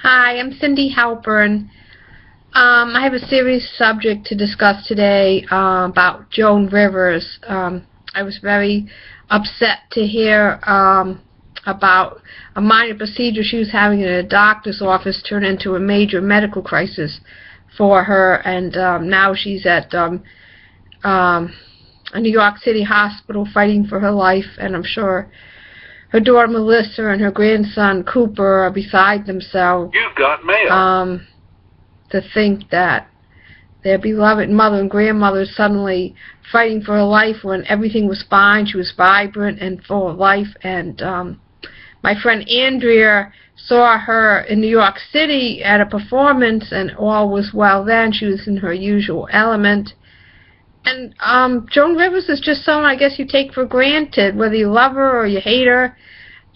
Hi, I'm Cindy Halpern. I have a serious subject to discuss today about Joan Rivers. I was very upset to hear about a minor procedure she was having in a doctor's office turn into a major medical crisis for her, and now she's at a New York City hospital fighting for her life, and I'm sure her daughter Melissa and her grandson Cooper are beside themselves. You've got mail. To think that their beloved mother and grandmother suddenly fighting for her life when everything was fine. She was vibrant and full of life. And my friend Andrea saw her in New York City at a performance, and all was well then. She was in her usual element. And Joan Rivers is just someone I guess you take for granted, whether you love her or you hate her.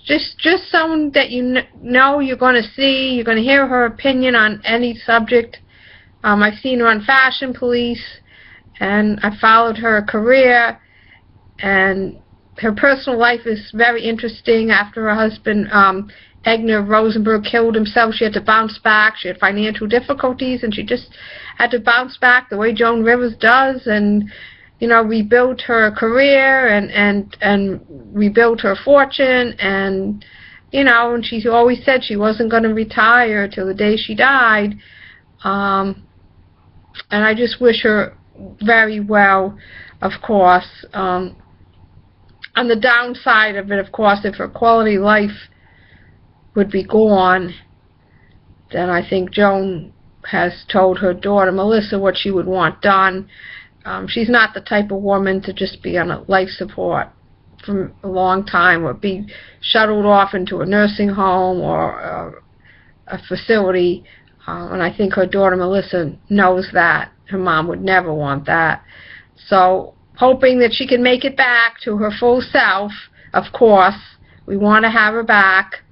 Just someone that you know you're going to see, you're going to hear her opinion on any subject. I've seen her on Fashion Police, and I followed her career, and her personal life is very interesting. After her husband, Egner Rosenberg, killed himself, she had to bounce back. She had financial difficulties, and she just had to bounce back the way Joan Rivers does, and rebuild her career and rebuild her fortune, and and she always said she wasn't going to retire till the day she died. And I just wish her very well, of course. On the downside of it, of course, if her quality life would be gone, then I think Joan has told her daughter Melissa what she would want done. She's not the type of woman to just be on a life support for a long time or be shuttled off into a nursing home or a facility. And I think her daughter Melissa knows that. Her mom would never want that. So hoping that she can make it back to her full self, of course. We want to have her back.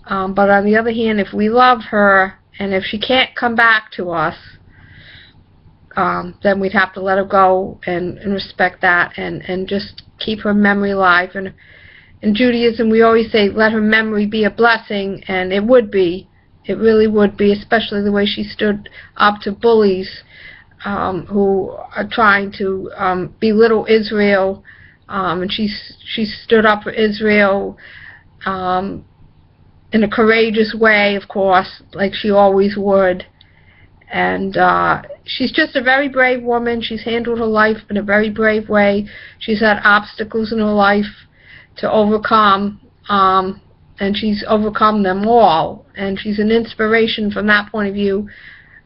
But on the other hand, if we love her and if she can't come back to us, then we'd have to let her go and respect that and just keep her memory alive. And in Judaism, we always say, let her memory be a blessing, and it would be. It really would be, especially the way she stood up to bullies who are trying to belittle Israel. And she stood up for Israel in a courageous way, of course, like she always would. And she's just a very brave woman. She's handled her life in a very brave way. She's had obstacles in her life to overcome, and she's overcome them all. And she's an inspiration from that point of view,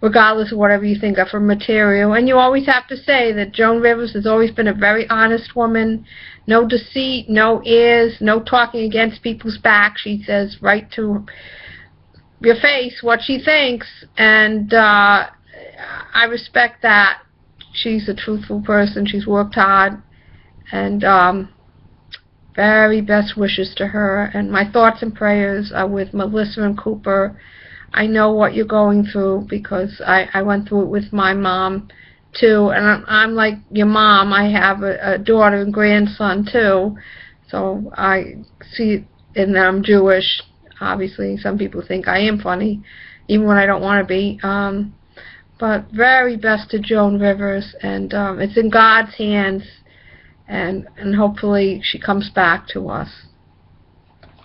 regardless of whatever you think of her material. And you always have to say that Joan Rivers has always been a very honest woman. No deceit, no airs, no talking against people's back. She says right to your face what she thinks, and I respect that. She's a truthful person. She's worked hard, and very best wishes to her, and my thoughts and prayers are with Melissa and Cooper. I know what you're going through because I went through it with my mom too, and I'm like your mom. I have a daughter and grandson too, so I see it, and I'm Jewish. Obviously, some people think I am funny, even when I don't want to be. But very best to Joan Rivers, and it's in God's hands, and hopefully she comes back to us.